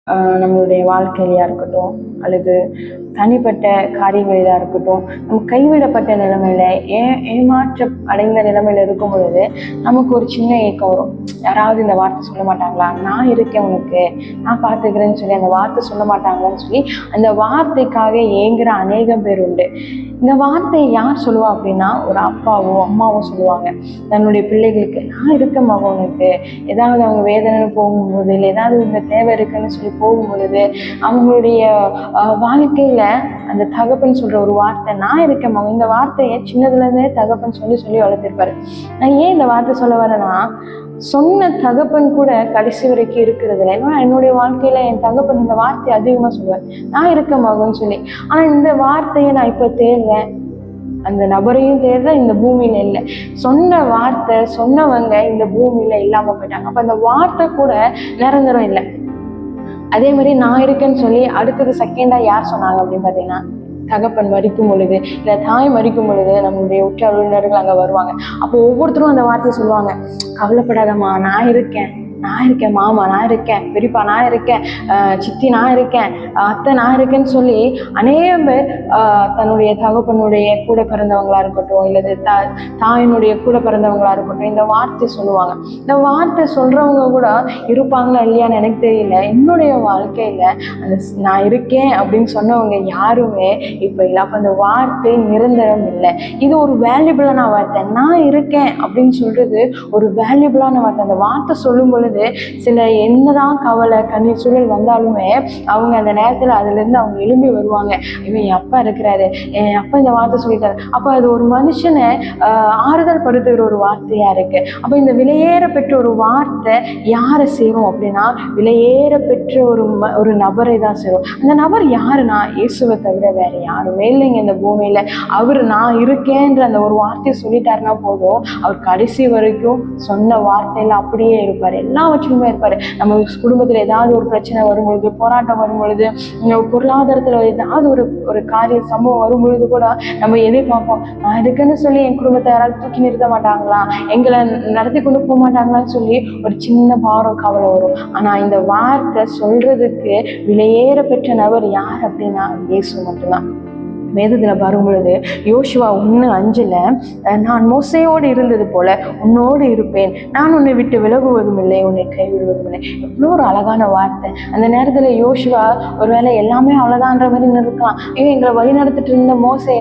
நம்மளுடைய வாழ்க்கையிலையா இருக்கட்டும் அல்லது தனிப்பட்ட காரியங்களிலா இருக்கட்டும், நம்ம கைவிடப்பட்ட நிலைமையில ஏமாற்ற அடைந்த நிலைமையில இருக்கும் பொழுது நமக்கு ஒரு சின்ன ஏக்கம் வரும். யாராவது இந்த வார்த்தை சொல்ல மாட்டாங்களா, நான் இருக்கேன் உனக்கு, நான் பார்த்துக்கிறேன்னு சொல்லி அந்த வார்த்தை சொல்ல மாட்டாங்களான்னு சொல்லி அந்த வார்த்தைக்காக ஏங்குற அநேகம் பேர் உண்டு. இந்த வார்த்தையை யார் சொல்லுவா அப்படின்னா, ஒரு அப்பாவோ அம்மாவோ சொல்லுவாங்க தன்னுடைய பிள்ளைகளுக்கு. நான் இருக்கேன் உனக்கு, ஏதாவது அவங்க வேதனைன்னு போகும்போது, இல்லை ஏதாவது இந்த தேவை இருக்குன்னு சொல்லி போகும் பொழுது, அவங்களுடைய வாழ்க்கையில அந்த தகப்பன் சொல்ற ஒரு வார்த்தை, நான் இருக்கேன் மகன். இந்த வார்த்தையை சின்னதுல இருந்தே தகப்பன் சொல்லி சொல்லி வளர்த்திருப்பாரு. நான் ஏன் இந்த வார்த்தை சொல்ல வரேன்னா, சொன்ன தகப்பன் கூட கடைசி வரைக்கும் இருக்கிறது இல்லை. ஏன்னா என்னுடைய வாழ்க்கையில என் தகப்பன் இந்த வார்த்தையை அதிகமா சொல்லுவார், நான் இருக்க மகன்னு சொல்லி. ஆனா இந்த வார்த்தையை நான் இப்ப தேடுறேன், அந்த நபரையும் தேடுற, இந்த பூமியில இல்லை. சொன்ன வார்த்தை சொன்னவங்க இந்த பூமியில இல்லாம போயிட்டாங்க. அப்ப அந்த வார்த்தை கூட நிரந்தரம் இல்லை. அதே மாதிரி நான் இருக்கேன்னு சொல்லி அடுத்தது செகண்டா யார் சொன்னாங்க அப்படின்னு பாத்தீங்கன்னா, தகப்பன் மரிக்கும் பொழுது, இல்ல தாய் மரிக்கும் பொழுது நம்மளுடைய உற்றார் உறவினர்கள் அங்க வருவாங்க. அப்போ ஒவ்வொருத்தரும் அந்த வார்த்தையை சொல்லுவாங்க, கவலைப்படாதம்மா, நான் இருக்கேன், நான் இருக்கேன் மாமா, நான் இருக்கேன் பெரியப்பா, நான் இருக்கேன் சித்தி, நான் இருக்கேன் அத்தை, நான் இருக்கேன்னு சொல்லி அநேகம் பேர் தன்னுடைய தகப்பனுடைய கூட பிறந்தவங்களா இருக்கட்டும், இல்லது தாயினுடைய கூட பிறந்தவங்களா இருக்கட்டும், இந்த வார்த்தை சொல்லுவாங்க. இந்த வார்த்தை சொல்றவங்க கூட இருப்பாங்களா இல்லையான்னு எனக்கு தெரியல. என்னுடைய வாழ்க்கையில அந்த நான் இருக்கேன் அப்படின்னு சொன்னவங்க யாருமே இப்ப இல்லை. அப்ப அந்த வார்த்தை நிரந்தரம் இல்லை. இது ஒரு வேல்யூபிளான வார்த்தை. நான் இருக்கேன் அப்படின்னு சொல்றது ஒரு வேல்யூபிளான வார்த்தை. அந்த வார்த்தை சொல்லும் பொழுது சில என்னதான் கவலை கண்ணீர் சூழல் வந்தாலுமே அவங்க அந்த நேரத்துல அதுல இருந்து அவங்க எழும்பி வருவாங்க. இவன் என் அப்பா இருக்கிறாரு, என் அப்பா இந்த வார்த்தை சொல்லிட்டாரு. அப்ப அது ஒரு மனுஷனை ஆறுதல் படுத்துகிற ஒரு வார்த்தையா இருக்கு. அப்ப இந்த விலையேற பெற்ற ஒரு வார்த்தை யாரை சேரும் அப்படின்னா, விலையேற பெற்ற ஒரு நபரை தான் சேரும். அந்த நபர் யாருன்னா, இயேசுவை தவிர வேற யாருமே இல்லைங்க இந்த பூமியில. அவர் நான் இருக்கேன்ற அந்த ஒரு வார்த்தையை சொல்லிட்டாருன்னா போதும், அவர் கடைசி வரைக்கும் சொன்ன வார்த்தையில அப்படியே இருப்பாரு, எல்லாவற்றுமே இருப்பாரு. நம்ம குடும்பத்துல ஏதாவது ஒரு பிரச்சனை வரும்பொழுது, போராட்டம் வரும்பொழுது, பொருளாதாரத்துல ஏதாவது ஒரு காரிய சம்பவம் வரும்பொழுது கூட நம்ம எதிர்பார்ப்போம், நான் இருக்குன்னு சொல்லி என் குடும்பத்தை யாராவது தூக்கி நிறுத்த மாட்டாங்களா, எங்களை நடத்தி கொண்டு போக மாட்டாங்களான்னு சொல்லி ஒரு சின்ன பாரம் கவலை வரும். ஆனா இந்த வார்த்தை சொல்றதுக்கு விலையேற பெற்ற நபர் யார் அப்படின்னா இயேசு மட்டும்தான். வேதத்துல வரும் பொழுது யோசுவா 1:5 நான் மோசையோடு இருந்தது போல உன்னோடு இருப்பேன், நான் உன்னை விட்டு விலகுவதும் இல்லை, உன்னை கைவிடுவதும் இல்லை. எவ்வளோ ஒரு அழகான வார்த்தை. அந்த நேரத்துல யோசுவா ஒருவேளை எல்லாமே அவ்வளவுதான்ற மாதிரி இருக்கலாம், எங்களை வழி நடத்திட்டு இருந்த மோசை